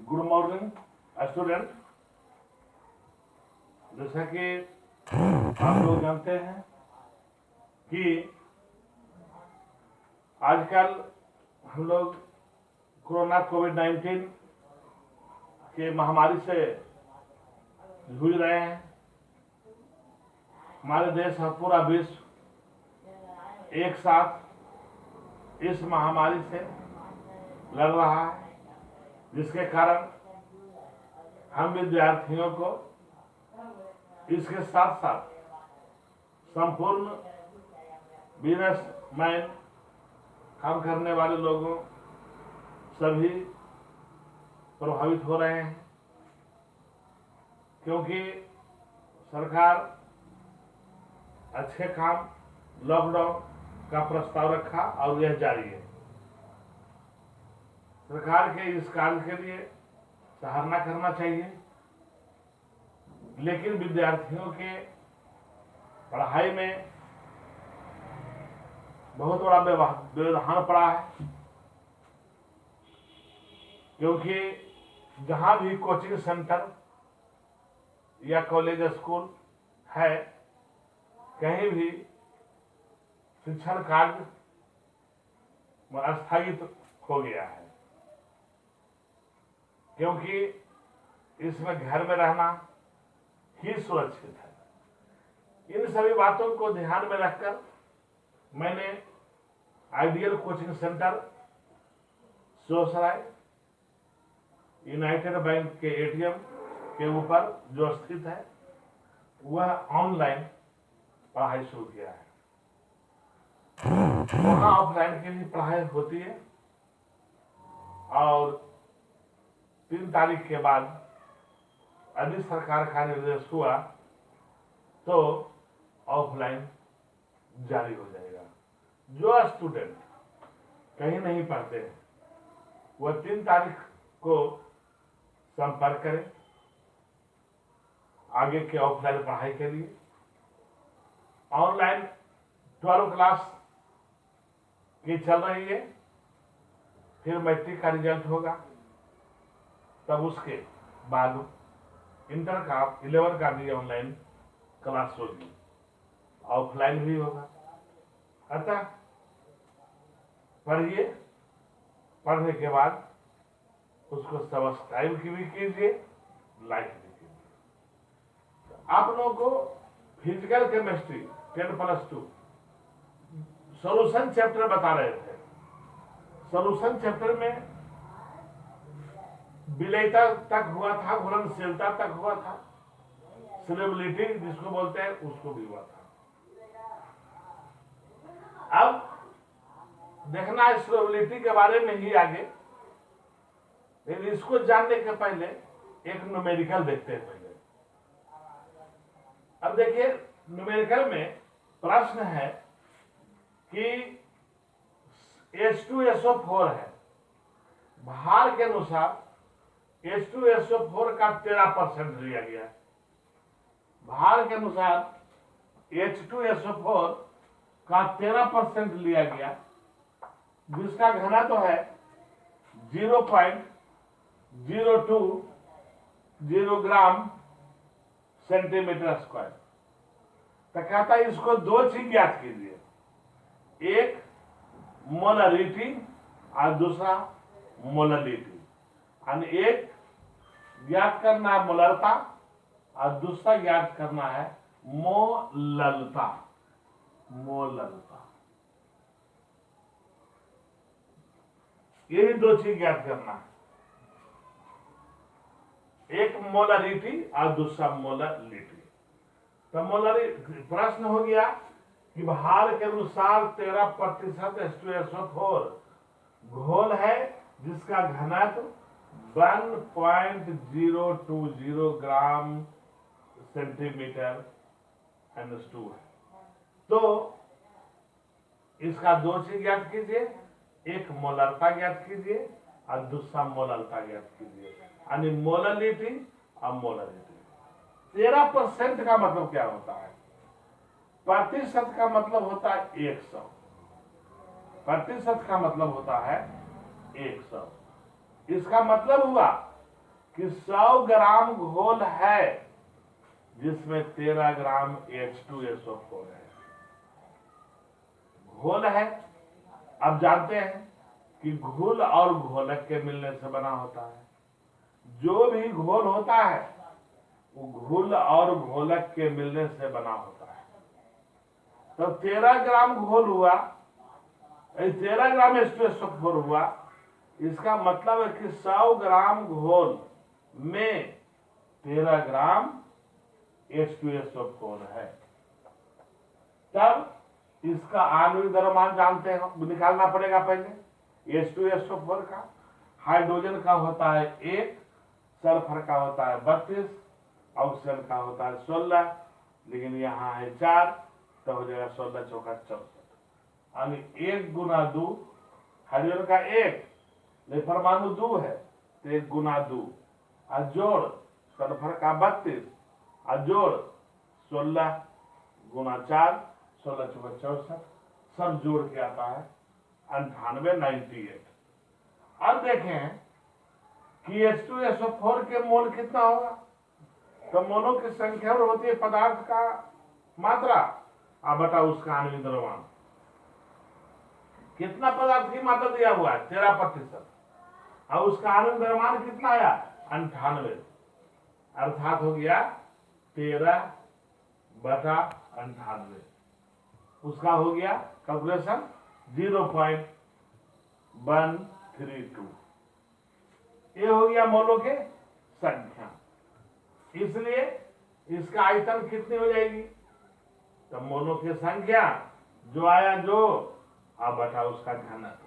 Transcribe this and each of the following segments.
Good morning student. जैसा कि आप लोग जानते हैं कि आजकल हम लोग कोरोना कोविड-19 के महामारी से जूझ रहे हैं। हमारे देश और पूरा विश्व एक साथ इस महामारी से लड़ रहा है, जिसके कारण हम विद्यार्थियों को इसके साथ साथ संपूर्ण बिजनेसमैन, काम करने वाले लोगों सभी प्रभावित हो रहे हैं, क्योंकि सरकार अच्छे काम लॉकडाउन का प्रस्ताव रखा और यह जारी है। सरकार के इस कार्य के लिए सराहना करना चाहिए, लेकिन विद्यार्थियों के पढ़ाई में बहुत बड़ा व्यवधान पड़ा है, क्योंकि जहां भी कोचिंग सेंटर या कॉलेज स्कूल है, कहीं भी शिक्षण कार्य स्थगित हो गया है, क्योंकि इसमें घर में रहना ही सुरक्षित है। इन सभी बातों को ध्यान में रखकर मैंने ideal coaching centre Sohsarai United Bank के एटीएम के ऊपर जो स्थित है, वह ऑनलाइन पढ़ाई शुरू किया है। वहां ऑफलाइन की भी पढ़ाई होती है और 3 तारीख के बाद यदि सरकार का निर्देश हुआ तो ऑफलाइन जारी हो जाएगा। जो स्टूडेंट कहीं नहीं पढ़ते हैं, वह 3 तारीख को संपर्क करें आगे के ऑफलाइन पढ़ाई के लिए। ऑनलाइन 12 क्लास की चल रही है, फिर मैट्रिक का रिजल्ट होगा, तब उसके बाद इंटर का 11 का भी ऑनलाइन क्लास होगी, ऑफलाइन भी होगा। अतः पढ़िए, पढ़ने के बाद उसको सब्सक्राइब भी कीजिए, लाइक भी कीजिए। आप लोगों को फिजिकल केमिस्ट्री 10+2 सॉल्यूशन चैप्टर बता रहे थे। सॉल्यूशन चैप्टर में विलयता तक हुआ था, घुलनशीलता तक हुआ था, सोल्युबिलिटी जिसको बोलते हैं उसको भी हुआ था। अब देखना है सोल्युबिलिटी के बारे में ही आगे, लेकिन इसको जानने के पहले एक न्यूमेरिकल देखते हैं पहले। अब देखिए, न्यूमेरिकल में प्रश्न है कि H2SO4 है, भार के अनुसार H2SO4 का 13% लिया गया है। भार के अनुसार H2SO4 का 13% लिया गया, जिसका घनत्व है 0.020 ग्राम सेंटीमीटर स्क्वायर। तो कहता है इसको 2 चीज ज्ञात कीजिए, एक मोलरिटी और दूसरा मोललिटी। एक ज्ञात करना है मोलरता और दूसरा ज्ञात करना है मोललता। मोललता, यही 2 चीज ज्ञात करना है, एक मोलरिटी और दूसरा मोललिटी। तो मोलरिटी प्रश्न हो गया कि भार के अनुसार 13% H2SO4 घोल है, जिसका घनत्व 1.020 ग्राम सेंटीमीटर N2 है। तो इसका 2 चीज ज्ञात कीजिए, एक मोलरता ज्ञात कीजिए और दूसरा मोललता ज्ञात कीजिए, यानी मोललिटी और मोलरिटी। 13% का मतलब क्या होता है? प्रतिशत का मतलब होता है 100। प्रतिशत का मतलब होता है 100। इसका मतलब हुआ कि 100 ग्राम घोल है जिसमें 13 ग्राम H2SO4 है। घोल है, अब जानते हैं कि घुल और घोलक के मिलने से बना होता है। जो भी घोल होता है वो घुल और घोलक के मिलने से बना होता है। तो 13 ग्राम घोल हुआ, 13 ग्राम H2SO4 हुआ। इसका मतलब है कि 100 ग्राम घोल में 13 ग्राम H2SO4 है। तब इसका आणविक द्रव्यमान जानते हैं, निकालना पड़ेगा पहले। H2SO4 का हाइड्रोजन का होता है 1, सल्फर का होता है 32, ऑक्सीजन का होता है 16, लेकिन यहाँ है 4, तो हो जाएगा 16 चौका 64। यानी 1 गुना 2, हाइड्रोजन का 1, लेकिन परमाणु 2 है तो 1 गुना 2, और जोड़ सल्फर का 32, और जोड़ 16 गुना 4, 16 चौका 64, सब जोड़ के आता है 98। अब देखें कि H2SO4 के मोल कितना होगा। तो मोलों की संख्या और होती है पदार्थ का मात्रा बटा उसका आणविक द्रव्यमान। कितना पदार्थ की मात्रा दिया हुआ है 13%, और उसका आणविक द्रव्यमान कितना आया 98, अर्थात हो गया 13 बटा 98। उसका हो गया कैलकुलेशन 0.132। ये हो गया मोलों के संख्या। इसलिए इसका आयतन कितनी हो जाएगी, तो मोलों की संख्या जो आया जो बटा उसका घनत्व,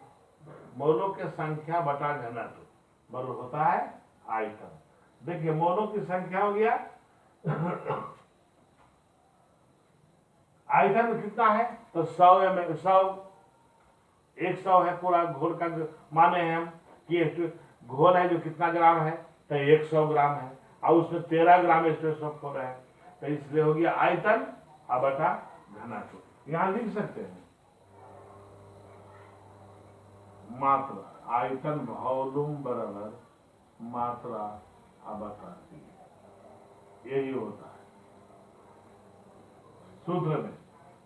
मोलों की संख्या बटा घनत्व बराबर होता है आयतन। देखिए मोलों की संख्या हो गया आयतन कितना है, तो 100 है पूरा घोल का, माने हैं हम कि घोल है जो कितना ग्राम है, तो 100 ग्राम है, और उसमें 13 ग्राम H2SO4 है, तो इसलिए हो गया आयतन बटा घनत्व। यहां लिख सकते हैं मात्रा, आयतन वॉल्यूम बराबर मात्रा बटा, यही होता है सूत्र में।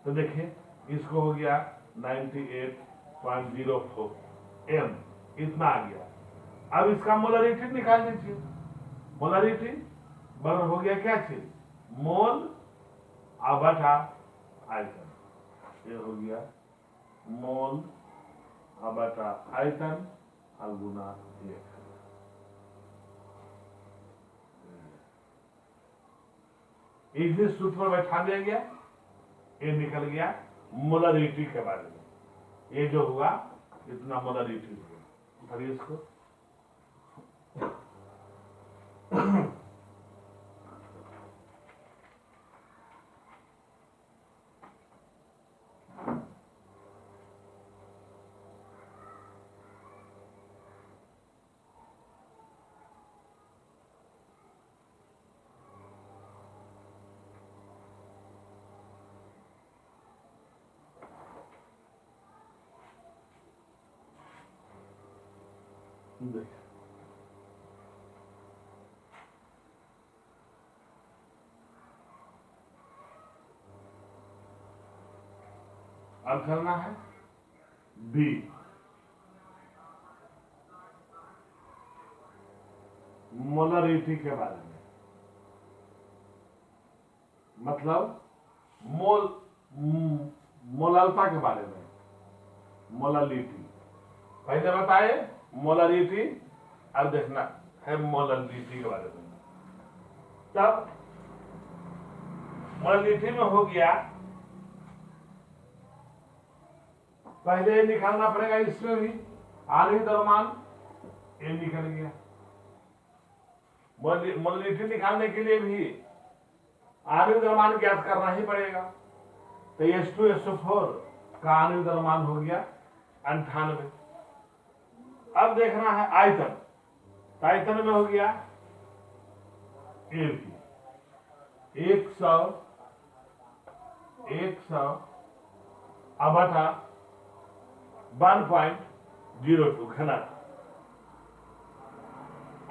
तो देखिए इसको हो गया 98.04 m, इतना आ गया। अब इसका मोलरिटी निकाल लीजिए। मोलरिटी बराबर हो गया क्या चीज, मोल बटा आयतन। ये हो गया मोल बटा आयतन गुना 1। इसी सूत्र पर बैठा दिया गया, ये निकल गया मोलरिटी के बारे में। ये जो हुआ इतना मोलरिटी हुआ। उठाइए इसको। अब करना है बी, मोलरिटी के बारे में, मतलब मोललता के बारे में। मोललिटी पहले बताए मोलरिटी, अब देखना है मोललिटी के बारे में। तब मोललिटी में हो गया, पहले निकालना पड़ेगा, इसमें भी आणविक द्रव्यमान ये निकल गया। मोलरिटी निकालने के लिए भी आणविक द्रव्यमान ज्ञात करना ही पड़ेगा। तो H2SO4 का आणविक द्रव्यमान हो गया 98। अब देखना है आयतन, तो आयतन में हो गया एक 100 बटा 1.02 घनत्व।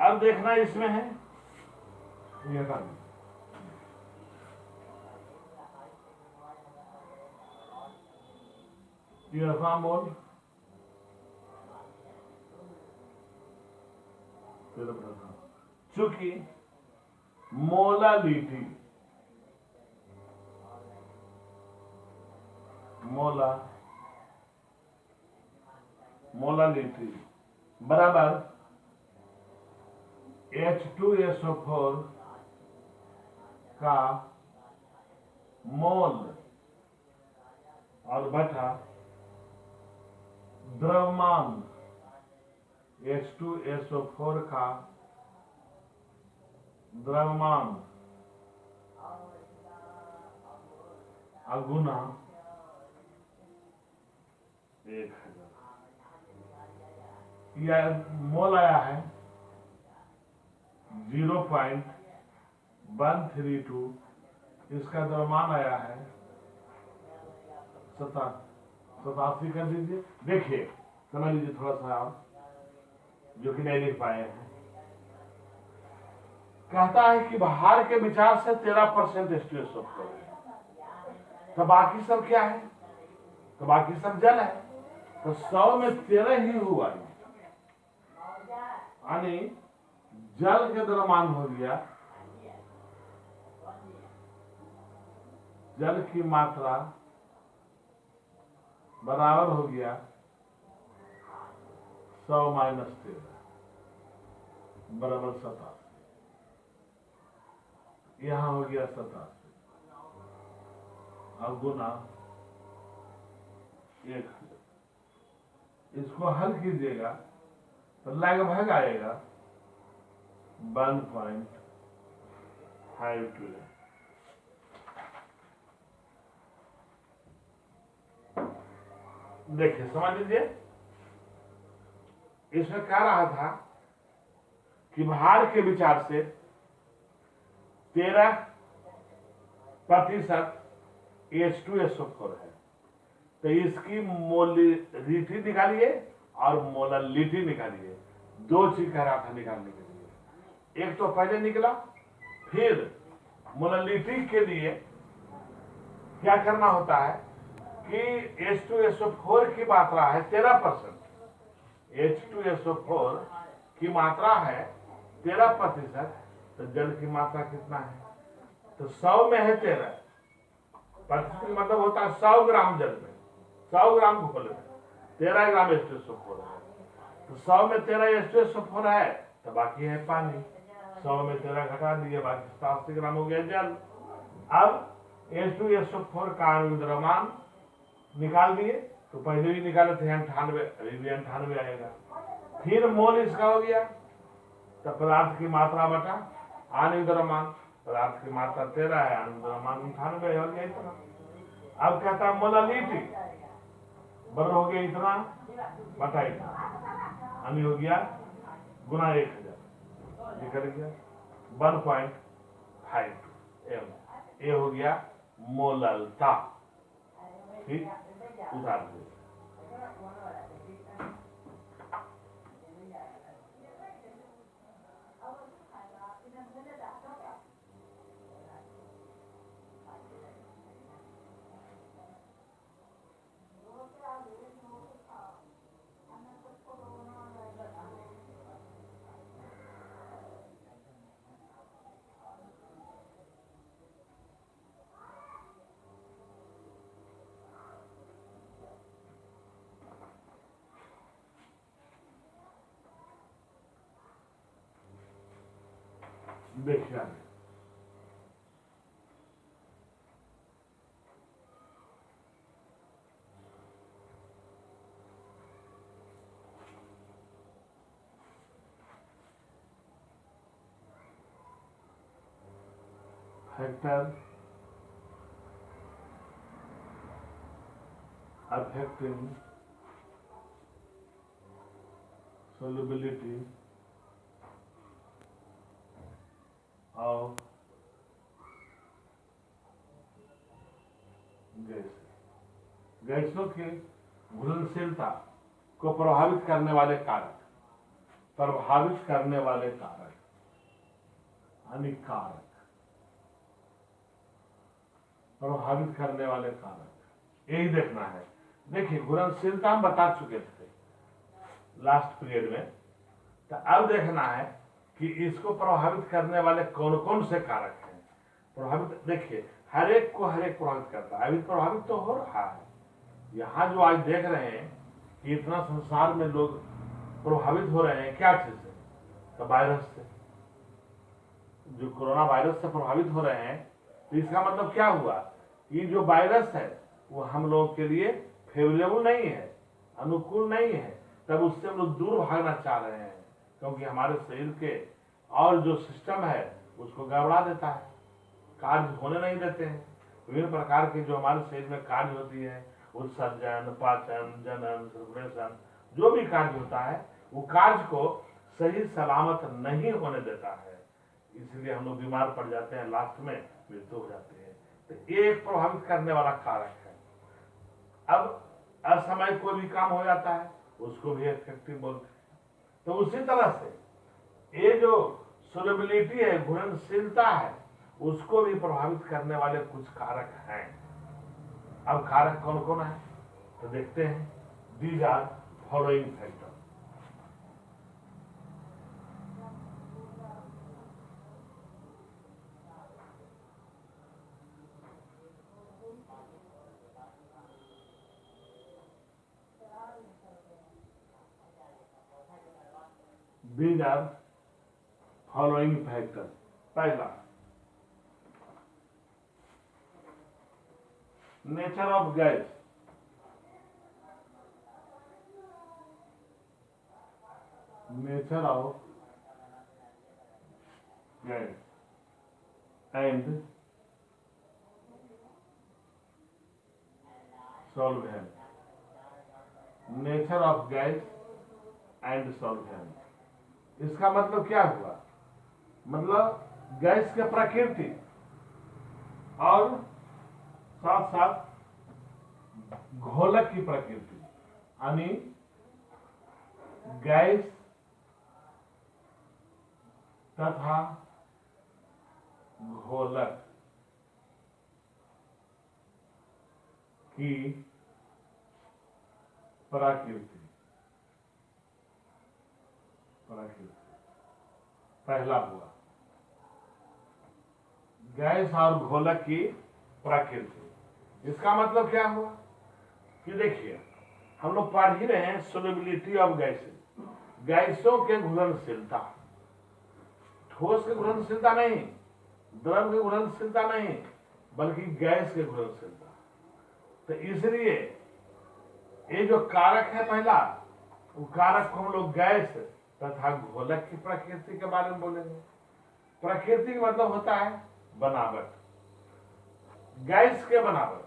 अब अब देखना इसमें है ये का 13वां मोल, चूंकि मोलालिटी मोलालिटी बराबर H2SO4 का मोल और बटा द्रव्यमान H2SO4 का द्रव्यमान गुना 1000। यह मोल आया है 0.132, इसका द्रव्यमान आया है 87 कर दीजिए। देखिए समझ लीजिए थोड़ा सा आप जो कि नहीं लिख पाए हैं। कहता है कि बाहर के विचार से 13% H2SO4 है, तो बाकी सब क्या है? तो बाकी सब जल है, तो 100 में 13 ही हुआ, यानी जल के द्रव्यमान हो गया, जल की मात्रा बराबर हो गया 100 माइनस 13 बराबर 87। यहां हो गया 87 और गुना 1000। इसको हल कीजिएगा तो लगभग आएगा 1.52। देखिए समझ लीजिए, इसमें कह रहा था कि भार के विचार से 13% H2SO4 है, तो इसकी मोलिटी निकालिए और मोलालिटी निकालिए। दो चीज कह रहा था निकालने के लिए, एक तो पहले निकला, फिर मोलालिटी के लिए क्या करना होता है कि H2SO4 की मात्रा है 13%, H2SO4 की मात्रा है 13%, तो जल की मात्रा कितना है? तो 100 में है 13%, मतलब होता है 100 ग्राम जल में, 100 ग्राम घोल में 13 ग्राम H2SO4 है। तो 100 में 13 H2SO4 है, तो बाकी है पानी। 100 में 13 घटा दिए, बाकी 87 ग्राम हो गया जल। अब H2SO4 का आणविक द्रव्यमान निकाल दिए, तो पहले भी निकाले थे 98, अभी भी 98 आएगा। फिर मोल इसका हो गया, तो पदार्थ की मात्रा बटा आणविक द्रव्यमान, पदार्थ की मात्रा 13 है, आणविक द्रव्यमान 98 हो गया इतना। अब कहता है मोलालिटी बराबर हो गया इतना बटा इतना, यानी हो गया गुना 1000, निकल गया 1.52। ये हो गया मोललता। ठीक, उतार दीजिए। देखिए factor affecting solubility of gas, गैसों की घुलनशीलता को प्रभावित करने वाले कारक प्रभावित करने वाले कारक, हानिकारक, प्रभावित करने वाले कारक, यही देखना है। देखिए घुलनशीलता हम बता चुके थे लास्ट पीरियड में, तो अब देखना है कि इसको प्रभावित करने वाले कौन कौन से कारक हैं। प्रभावित देखिए हर एक को हर एक प्रभावित करता है, अभी प्रभावित तो हो रहा है। यहाँ जो आज देख रहे हैं कि इतना संसार में लोग प्रभावित हो रहे हैं, क्या चीज से? तो वायरस से, जो कोरोना वायरस से प्रभावित हो रहे हैं। तो इसका मतलब क्या हुआ? ये जो वायरस है वो हम लोगों के लिए फेवरेबल नहीं है, अनुकूल नहीं है, तब उससे हम लोग दूर भागना चाह रहे हैं, क्योंकि हमारे शरीर के और जो सिस्टम है उसको गड़बड़ा देता है, कार्य होने नहीं देते हैं। विभिन्न प्रकार के जो हमारे शरीर में कार्य होती है, उत्सर्जन, पाचन, जनन, सर्कुलेशन, जो भी कार्य होता है वो कार्य को सही सलामत नहीं होने देता है, इसलिए हम लोग बीमार पड़ जाते हैं, लास्ट में मृत्यु हो जाती है। तो ये एक प्रभावित करने वाला कारक है। अब असमय कोई भी काम हो जाता है उसको भी इफेक्टिव बोलते हैं। तो उसी तरह से ये जो सोलेबिलिटी है, घुलनशीलता है, उसको भी प्रभावित करने वाले कुछ कारक हैं। अब कारक कौन कौन है तो देखते हैं। These are following factor. These are following factors. पहला, nature of gas, nature of gas and solvent, nature of gas and solvent. इसका मतलब क्या हुआ? मतलब गैस के प्रकृति और साथ साथ घोलक की प्रकृति, यानी गैस तथा घोलक की प्रकृति। पहला हुआ गैस और घोलक की प्रकृति। इसका मतलब क्या हुआ कि देखिए हम लोग पढ़ ही रहे हैं सोल्युबिलिटी ऑफ गैसेस, गैसों के घुलनशीलता, ठोस के घुलनशीलता नहीं, द्रव की घुलनशीलता नहीं, बल्कि गैस के घुलनशीलता। तो इसलिए ये जो कारक है पहला, वो कारक को हम लोग गैस तथा घोलक की प्रकृति के बारे में बोलेंगे। प्रकृति का मतलब होता है बनावट, गैस के बनावट।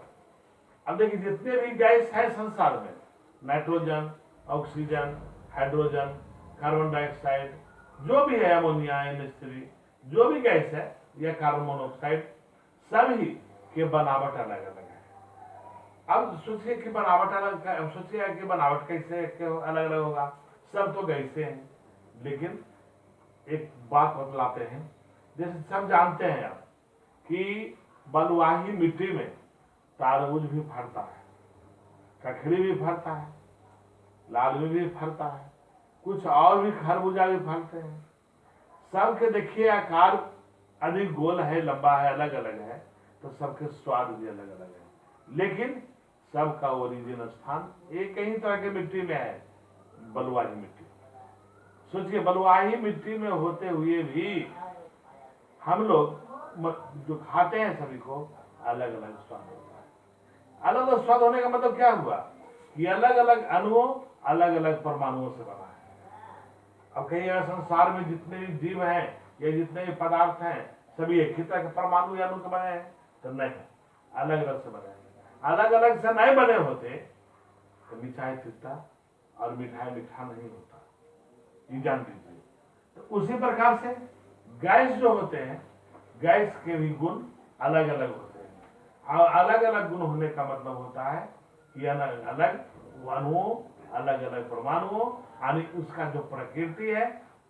अब देखिए जितने भी गैस है संसार में, nitrogen, oxygen, hydrogen, carbon dioxide, जो भी है, अमोनिया, NH3, जो भी गैस है या कार्बन मोनोऑक्साइड, सभी के बनावट अलग अलग है। अब सोचिए कि बनावट अलग, सोचिए कि बनावट कैसे अलग अलग होगा, सब तो गैसे हैं। लेकिन एक बात बतलाते हैं, जैसे सब जानते हैं आप कि बलुआही मिट्टी में तारबूज भी फरता है, ककड़ी भी फरता है, लालमी भी फरता है, कुछ और भी खरबूजा भी फलते हैं। सबके देखिए आकार अधिक गोल है, लंबा है, अलग अलग है, तो सबके स्वाद भी अलग अलग है, लेकिन सबका ओरिजिन स्थान एक ही तरह की मिट्टी में है, बलुआही मिट्टी। सोचिए बलुआही मिट्टी में होते हुए भी हम लोग जो खाते हैं सभी को अलग अलग स्वाद होता है। अलग अलग स्वाद होने का मतलब क्या हुआ कि अलग अलग अणुओं, अलग अलग परमाणुओं से बना है। अब कहीं संसार में जितने भी जीव हैं या जितने भी पदार्थ हैं, सभी एक ही तरह के परमाणु या अणु के बने हैं? तो नहीं, अलग अलग से बने हैं। अलग अलग से नहीं बने होते तो मिठाई तीता और मिठाई मीठा नहीं होता, ये जान लीजिए। तो उसी प्रकार से गैस जो होते हैं, गैस के भी गुण अलग अलग होते हैं। और अलग अलग गुण होने का मतलब होता है कि अलग अलग अणुओं, अलग अलग परमाणुओं, यानी उसका जो प्रकृति है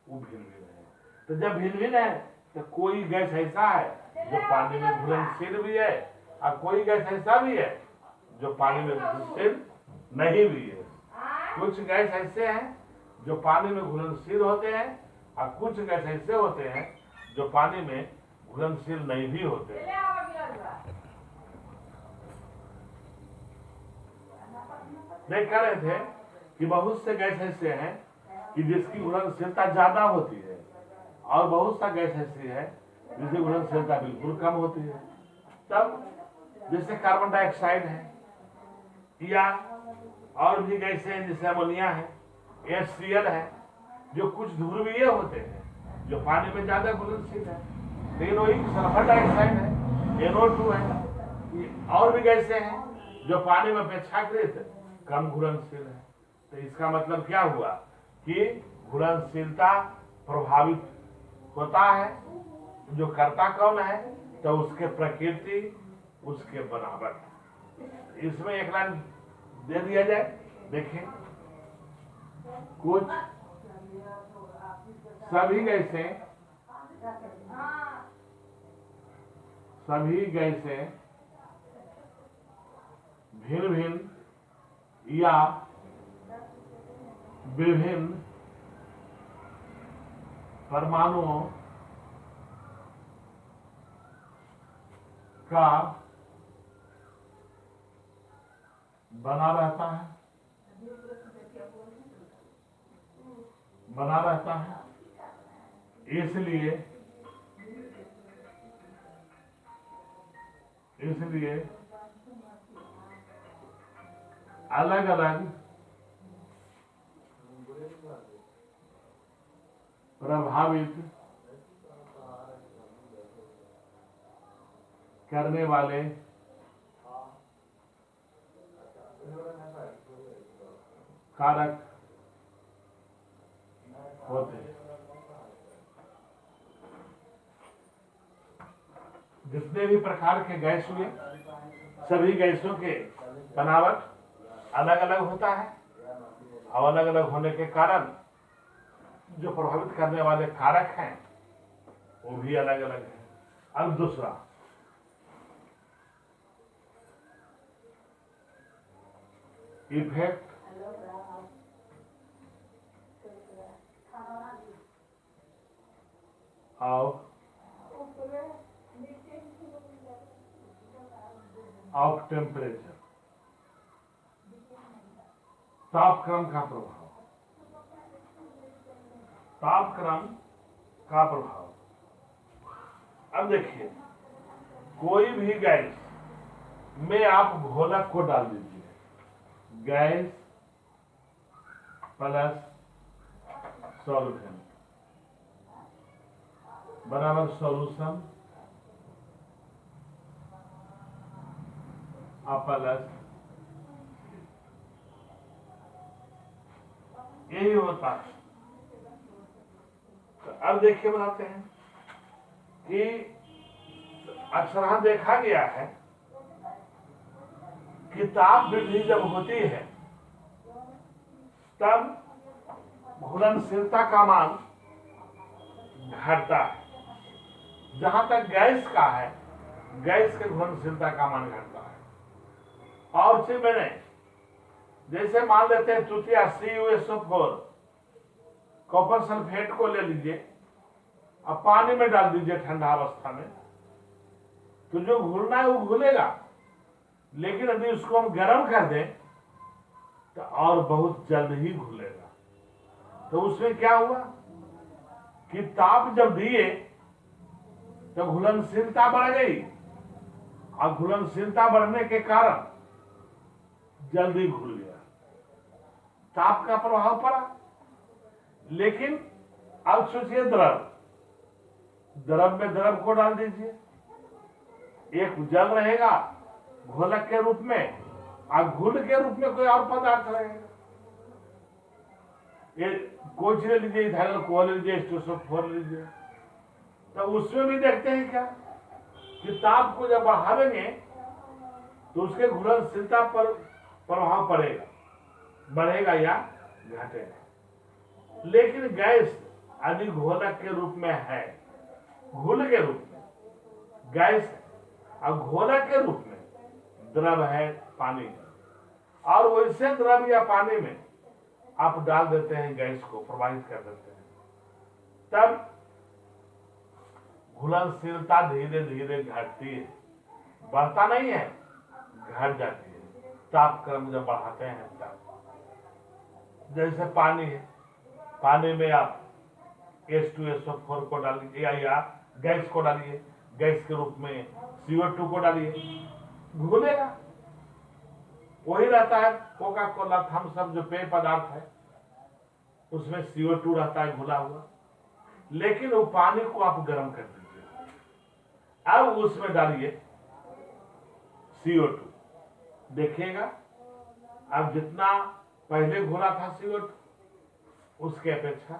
वो भिन्न भिन्न है। तो जब भिन्न भिन्न है तो कोई गैस ऐसा है जो पानी में घुलनशील भी है और कोई गैस ऐसा भी है जो पानी में घुलनशील नहीं भी है। कुछ गैस ऐसे हैं जो पानी में घुलनशील होते हैं और कुछ गैस ऐसे होते हैं जो पानी में घुलनशील नहीं भी होते हैं। देख कर रहे थे कि बहुत से गैस ऐसे हैं कि जिसकी घुलनशीलता ज्यादा होती है और बहुत सा गैस ऐसी है जिसकी घुलनशीलता बिल्कुल कम होती है। तब जैसे कार्बन डाइऑक्साइड है या और भी गैसें हैं जैसे अमोनिया है, HCl है, जो कुछ ध्रुवीय होते हैं जो पानी में ज्यादा घुलनशील है। लेकिन वही सल्फर डाइऑक्साइड है, NO2 है, और भी गैसें हैं जो पानी में अपेक्षाकृत कम घुलनशील है। तो इसका मतलब क्या हुआ कि घुलनशीलता प्रभावित होता है जो करता कौन है, तो उसके प्रकृति, उसके बनावट। इसमें एक लाइन दे दिया जाए, देखें, कुछ सभी गैसें भिन्न भिन्न या विभिन्न परमाणुओं का बना रहता है इसलिए अलग अलग प्रभावित करने वाले कारक होते हैं। जितने भी प्रकार के गैस हुए, सभी गैसों के बनावट अलग अलग होता है और अलग अलग होने के कारण जो प्रभावित करने वाले कारक हैं वो भी अलग अलग हैं। अब दूसरा, इफेक्ट ऑफ टेम्परेचर, तापक्रम का प्रभाव। अब देखिए, कोई भी गैस में आप घोलक को डाल दीजिए, गैस प्लस सॉल्वेंट बराबर सॉल्यूशन प्लस, यही होता है। तो अब देखिए, बताते हैं कि अक्सर देखा गया है कि ताप वृद्धि जब होती है तब घुलनशीलता का मान घटता है। जहां तक गैस का है, गैस के घुलनशीलता का मान घटता है। और फिर मैंने जैसे मान लेते हैं तृतीया CuSO4, कॉपर सल्फेट को ले लीजिए, अब पानी में डाल दीजिए ठंडा अवस्था में, तो जो घुलना है वो घुलेगा। लेकिन यदि उसको हम गर्म कर दें तो और बहुत जल्द ही घुलेगा। तो उसमें क्या हुआ कि ताप जब दिए तो घुलनशीलता बढ़ गई और घुलनशीलता बढ़ने के कारण जल्दी घुल गया, ताप का प्रभाव पड़ा। लेकिन अब सोचिए, द्रव में द्रव को डाल दीजिए, एक जल रहेगा घोलक के रूप में और घुल के रूप में कोई और पदार्थ रहेगा। ये कोई चीज लीजिए, इथाइल अल्कोहल लीजिए, H2SO4 लीजिए, तो उसमें भी देखते हैं क्या कि ताप को जब बढ़ावेंगे तो उसके घुलनशीलता पर प्रभाव पड़ेगा, बढ़ेगा या घटेगा। लेकिन गैस यदि घोलक के रूप में है, घुल के रूप में गैस है, और घोलक के रूप में द्रव है, पानी है, और वैसे द्रव या पानी में आप डाल देते हैं गैस को, प्रवाहित कर देते हैं, तब घुलनशीलता धीरे धीरे घटती है, बढ़ता नहीं है, घट जाती है। तापक्रम जब बढ़ाते हैं तब, जैसे पानी है, पानी में आप H2SO4 को डालिए या गैस को डालिए, गैस के रूप में CO2 को डालिए, घुलेगा। वही रहता है कोका कोला, थम्स अप जो पेय पदार्थ है उसमें CO2 रहता है घुला हुआ, लेकिन वो पानी को आप गर्म कर दीजिए, अब उसमें डालिए CO2, देखिएगा अब जितना पहले घुला था CO2 उसके अपेक्षा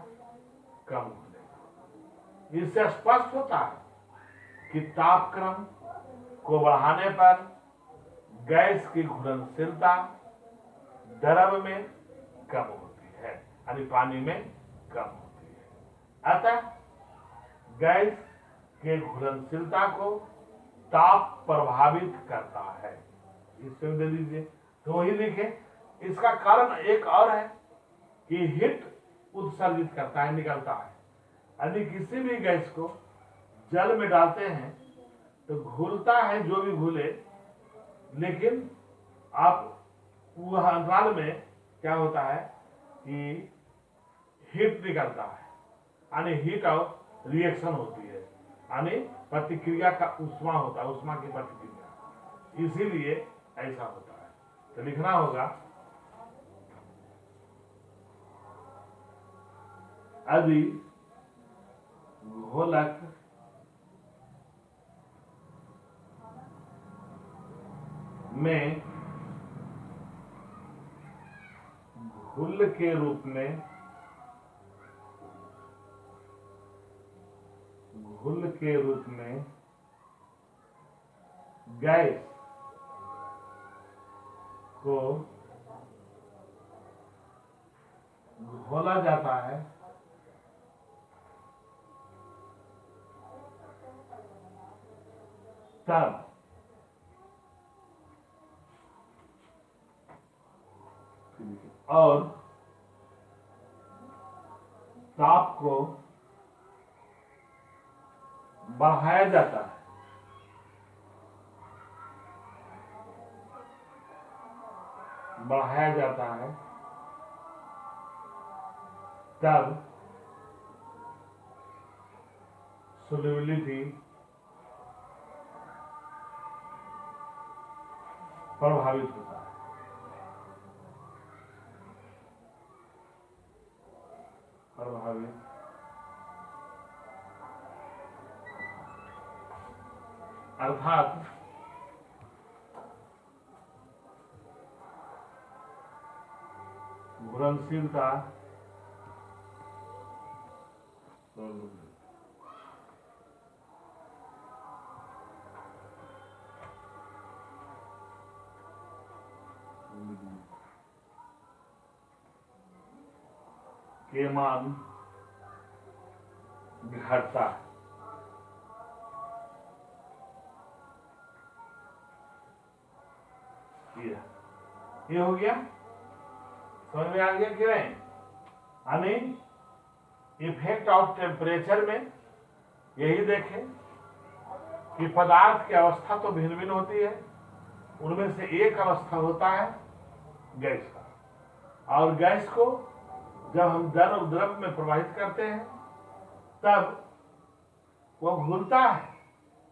कम घुलेगा। इससे स्पष्ट होता है कि तापक्रम को बढ़ाने पर गैस की घुलनशीलता द्रव में कम होती है, यानी पानी में कम होती है। अतः गैस के घुलनशीलता को ताप प्रभावित करता है। इससे दे दीजिए तो वही लिखे। इसका कारण एक और है कि हीट उत्सर्जित करता है, निकलता है। यदि किसी भी गैस को जल में डालते हैं तो घुलता है, जो भी घुले, लेकिन आप वह अंतराल में क्या होता है कि हीट निकलता है, यानी हीट और रिएक्शन होती है, यानी प्रतिक्रिया का उष्मा होता है, उष्मा की प्रतिक्रिया, इसीलिए ऐसा होता है। तो लिखना होगा यदि घोलक में घुल के रूप में गैस को घोला जाता है, तब और ताप को बढ़ाया जाता है, तब सोल्युबिलिटी प्रभावित होता है। अर्थात घुलनशीलता के मान घटता है। ये हो गया, समझ में आ गया कि नहीं? यानी इफेक्ट ऑफ टेम्परेचर में यही देखें कि पदार्थ की अवस्था तो भिन्न भिन्न होती है, उनमें से एक अवस्था होता है गैस का, और गैस को जब हम द्रव में प्रवाहित करते हैं तब वह घुलता है,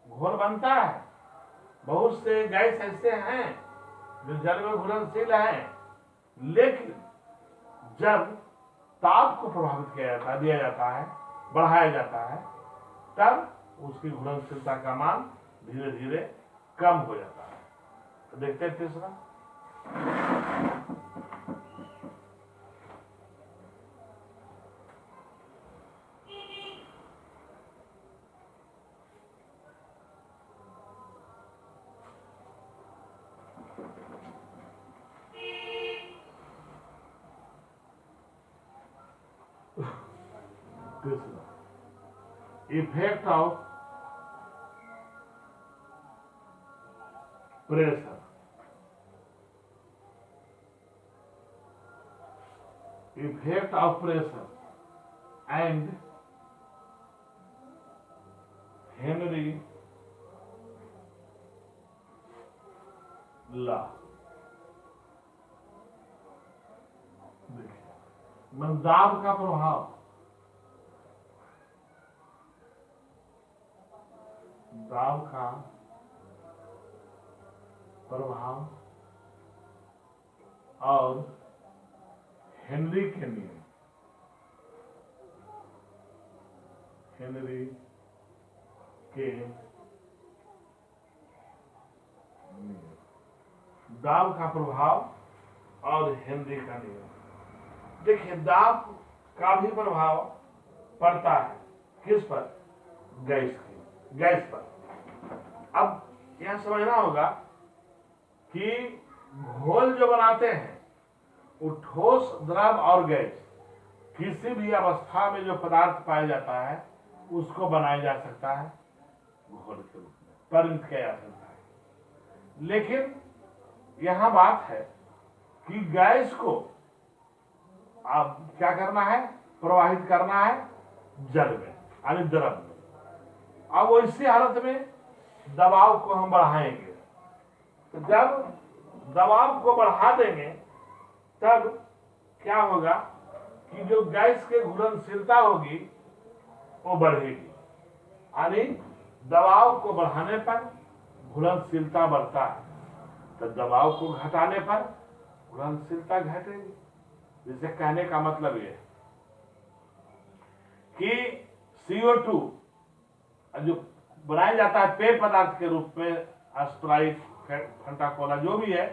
घोल बनता है। बहुत से गैस ऐसे हैं जो जल में घुलनशील है, लेकिन जब ताप को प्रभावित दिया जाता है, बढ़ाया जाता है, तब उसकी घुलनशीलता का मान धीरे धीरे कम हो जाता है। तो देखते हैं तीसरा, तीसरा, effect of pressure, effect of pressure and Henry law. देखिए, दाब का प्रभाव, दाब का प्रभाव और हेनरी के नियम, हेनरी के नियम, दाब का प्रभाव और हेनरी का नियम। देखिए, दाब का भी प्रभाव पड़ता है किस पर? गैस पर। अब यह समझना होगा कि घोल जो बनाते हैं वो ठोस, द्रव और गैस, किसी भी अवस्था में जो पदार्थ पाया जाता है उसको बनाया जा सकता है घोल के रूप में, परिणत किया जा सकता है। लेकिन यहां बात है कि गैस को अब क्या करना है? प्रवाहित करना है जल में, यानी द्रव में। अब वैसी हालत में दबाव को हम बढ़ाएंगे, तो जब दबाव को बढ़ा देंगे तब क्या होगा कि जो गैस की घुलनशीलता होगी वो बढ़ेगी, यानी दबाव को बढ़ाने पर घुलनशीलता बढ़ता है, तो दबाव को घटाने पर घुलनशीलता घटेगी। जिसे कहने का मतलब ये कि CO2 जो बनाया जाता है पेय पदार्थ के रूप में, स्प्राइट, फंटा कोला जो भी है,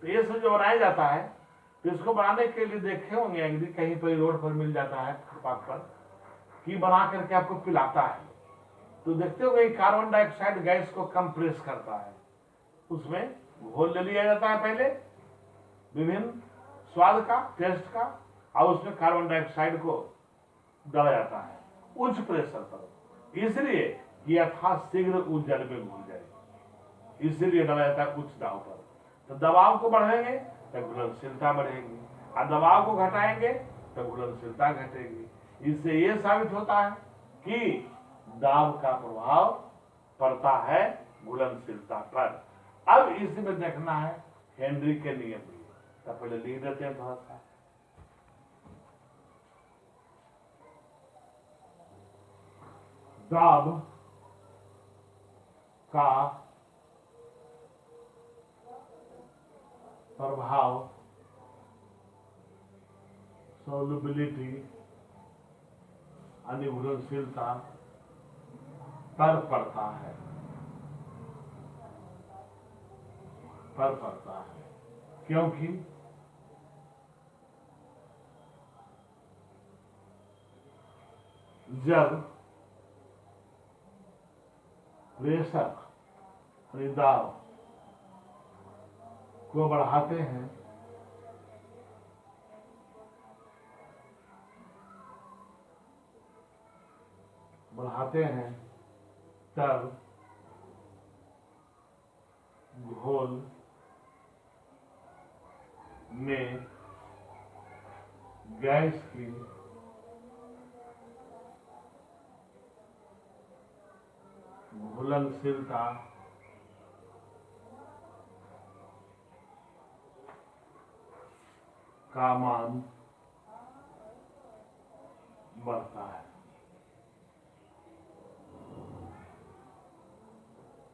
तो ये सब जो बनाया जाता है, तो इसको बनाने के लिए देखे होंगे कहीं पर रोड पर मिल जाता है फुटपाथ पर, कि बना करके आपको पिलाता है, तो देखते होंगे कार्बन डाइऑक्साइड गैस को कंप्रेस करता है। उसमें घोल ले लिया जाता है पहले विभिन्न स्वाद का, टेस्ट का, और उसमें कार्बन डाइऑक्साइड को डाला जाता है उच्च प्रेशर पर, इसलिए यथाशीघ्र उस जल में घुल जाए, इसीलिए डाला जाता है उच्च दाब पर। तो दबाव को बढ़ाएंगे तो घुलनशीलता बढ़ेगी, और दबाव को घटाएंगे तो घुलनशीलता घटेगी। इससे यह साबित होता है कि दाब का प्रभाव पड़ता है घुलनशीलता पर। अब इसमें देखना है हेनरी के नियम, तो पहले लिख देते हैं थोड़ा सा। दाब का प्रभाव सॉल्युबिलिटी, यानी घुलनशीलता पर पड़ता है, क्योंकि जब प्रेशर, दाब को बढ़ाते हैं तब घोल में गैस की घुलनशीलता का मान बढ़ता है।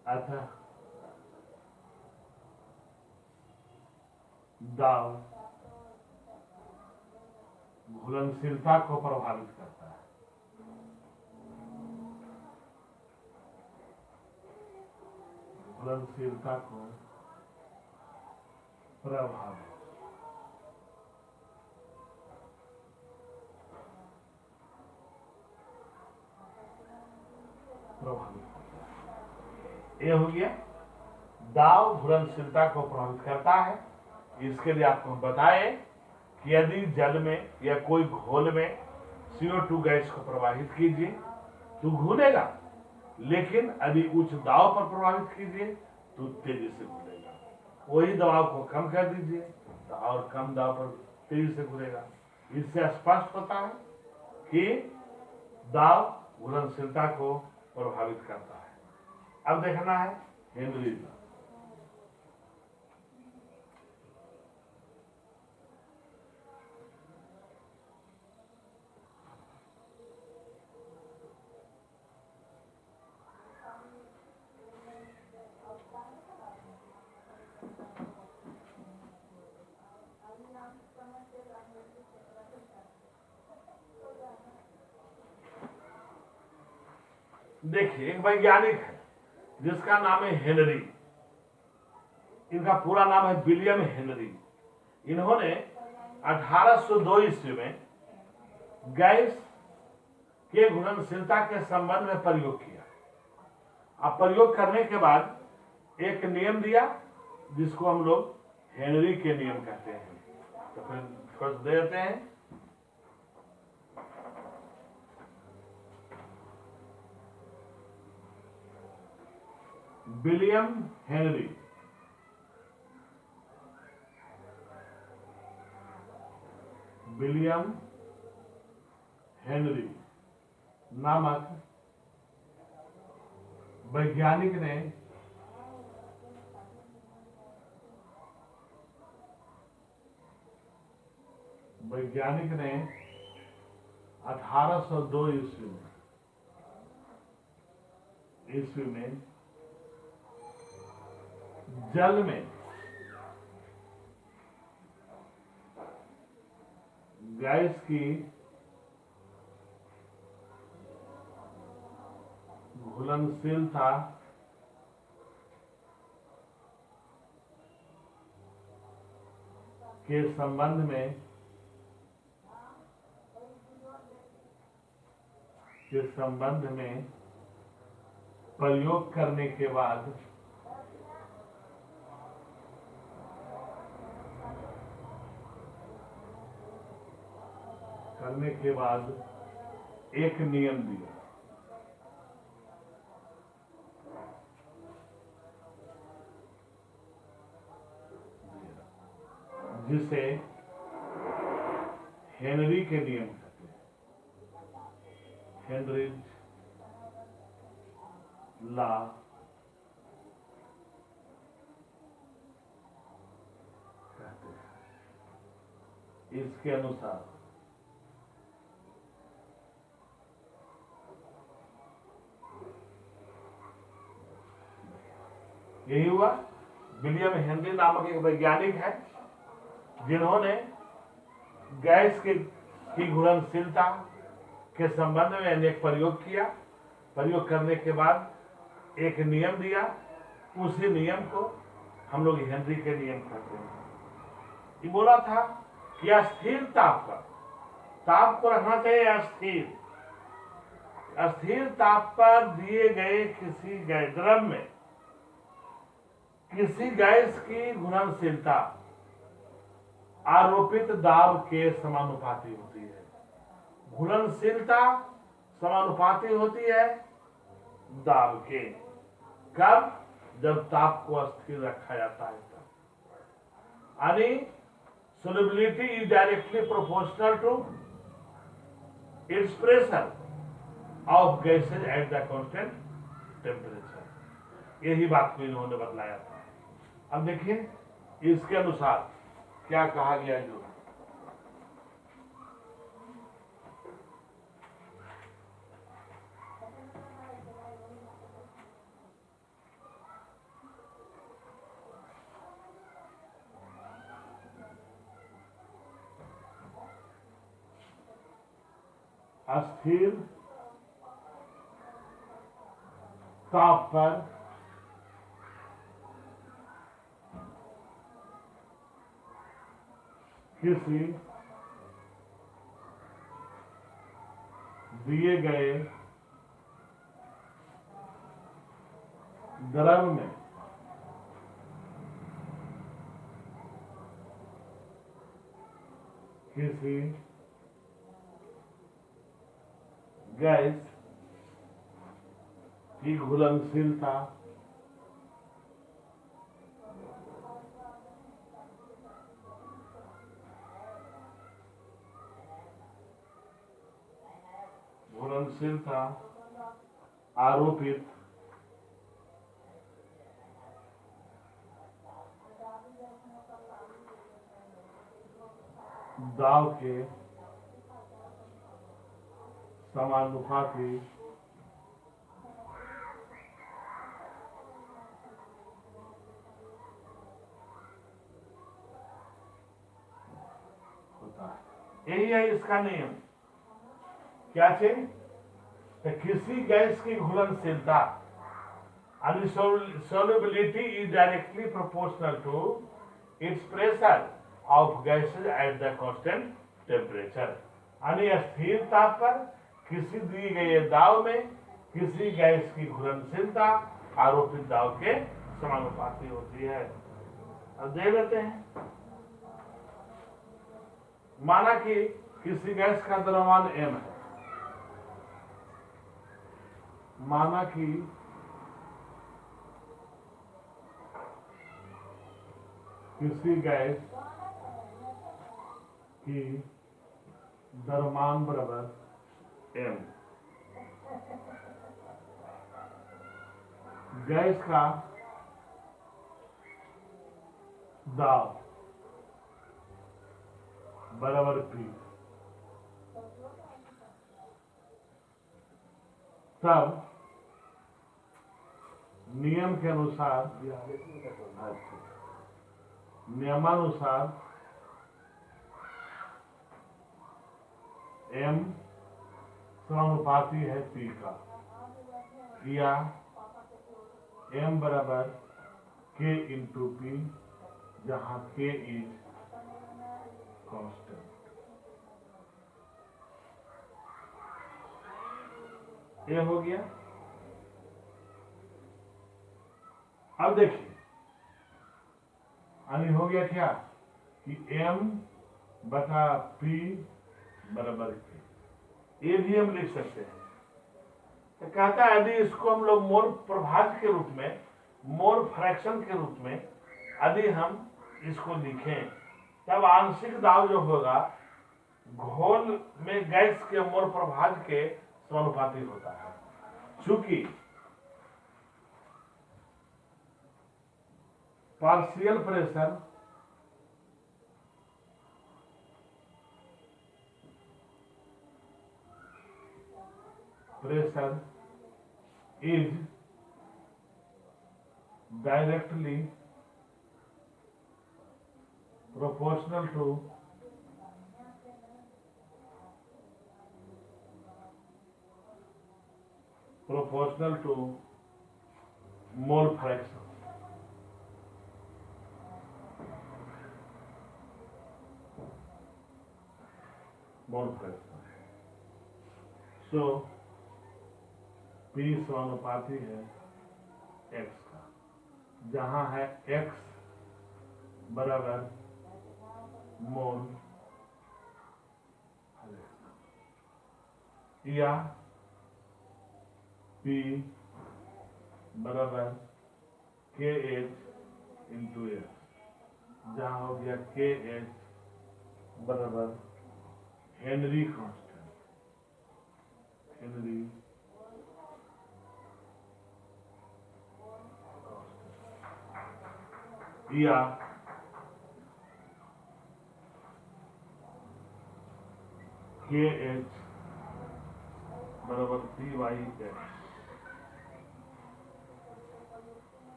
अतः दाब घुलनशीलता को प्रभावित करता है, घुलनशीलता को प्रभावित करता है। यह हो गया दाब घुलनशीलता को प्रभावित करता है। इसके लिए आपको बताएं कि यदि जल में या कोई घोल में CO2 गैस को प्रवाहित कीजिए तो घूलेगा, लेकिन अभी उच्च दबाव पर प्रवाहित कीजिए तो तेजी से घूलेगा। वही दबाव को कम कर दीजिए तो और कम दबाव पर तेजी से घूलेगा। इससे स्पष्ट होता है कि दाब घुलनशीलता को प्रभावित करता है। अब देखना है हेनरी लॉ। देखिए, एक वैज्ञानिक है जिसका नाम है हेनरी। इनका पूरा नाम है विलियम हेनरी। इन्होंने 1802 ईस्वी में गैस के घुलनशीलता के संबंध में प्रयोग किया। अब प्रयोग करने के बाद एक नियम दिया जिसको हम लोग हेनरी के नियम कहते हैं। तो फिर फर्स्ट देते हैं। विलियम हेनरी विलियम हेनरी नामक वैज्ञानिक ने वैज्ञानिक ने 1802 ईस्वी में जल में गैस की घुलनशीलता के संबंध में प्रयोग करने के बाद एक नियम दिया जिसे हेनरी के नियम कहते हैं, हेनरीज लॉ कहते हैं। इसके अनुसार यही हुआ। विलियम हेनरी नामक एक वैज्ञानिक है जिन्होंने गैस की घुलनशीलता के संबंध में अनेक प्रयोग किया। प्रयोग करने के बाद एक नियम दिया। उसी नियम को हम लोग हेनरी के नियम कहते हैं। ये बोला था कि अस्थिर ताप को रखना चाहिए अस्थिर ताप पर दिए गए किसी द्रव में किसी गैस की घुलनशीलता आरोपित दाब के समानुपाती होती है। घुलनशीलता समानुपाती होती है दाब के। कब? जब ताप को अस्थिर रखा जाता है तब। यानी solubility is directly proportional to its pressure of gases at the constant temperature। यही बात को इन्होंने बतलाया था। अब देखिए इसके अनुसार क्या कहा गया। जो अस्थिर ताप पर किसी दिए गए द्रव में किसी गैस की घुलनशीलता आरोपित दाव के समानुपाती होता है। यही है इसका नियम। क्या चाहिए? तो किसी गैस की घुलनशीलता solubility is directly proportional to its pressure of gases at the constant temperature। यानी स्थिर ताप पर किसी दी गई दाव में किसी गैस की घुलनशीलता आरोपित दाव के समानुपाती होती है। अब देख लेते हैं। माना कि किसी गैस का द्रव्यमान m है। माना कि किसी गैस की द्रव्यमान बराबर m, गैस का दाब बराबर P, तब नियम के अनुसार नियमानुसार m समानुपाती है P का, या m बराबर K इंटू P, जहां K इज कांस्टेंट। ये हो गया। अब देखिए, यानी हो गया क्या कि m बटा P बराबर K। ये भी हम लिख सकते हैं। तो कहता है यदि इसको हम लोग मोल प्रभाज्य के रूप में, मोल फ्रैक्शन के रूप में यदि हम इसको लिखें, तब आंशिक दाब जो होगा घोल में गैस के मोल प्रभाज्य के समानुपाती होता है। चूंकि partial pressure is directly proportional to mole fraction। mole fraction। So P समानुपाती है x का, जहां है x बराबर मोल, या P बराबर KH इंटू H, जहां हो गया KH बराबर हेनरी कांस्टेंट, हेनरी कांस्टेंट, या KH बराबर PYH।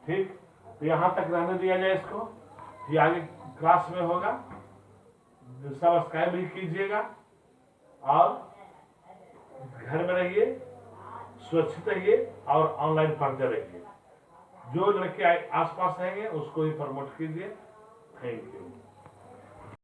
ठीक, तो यहां तक रहने दिया जाए इसको, ये आगे क्लास में होगा। सब्सक्राइब भी कीजिएगा और घर में रहिए, सुरक्षित रहिए और ऑनलाइन पढ़ते रहिए। जो लड़के आसपास रहेंगे उसको भी प्रमोट कीजिए। Thank you.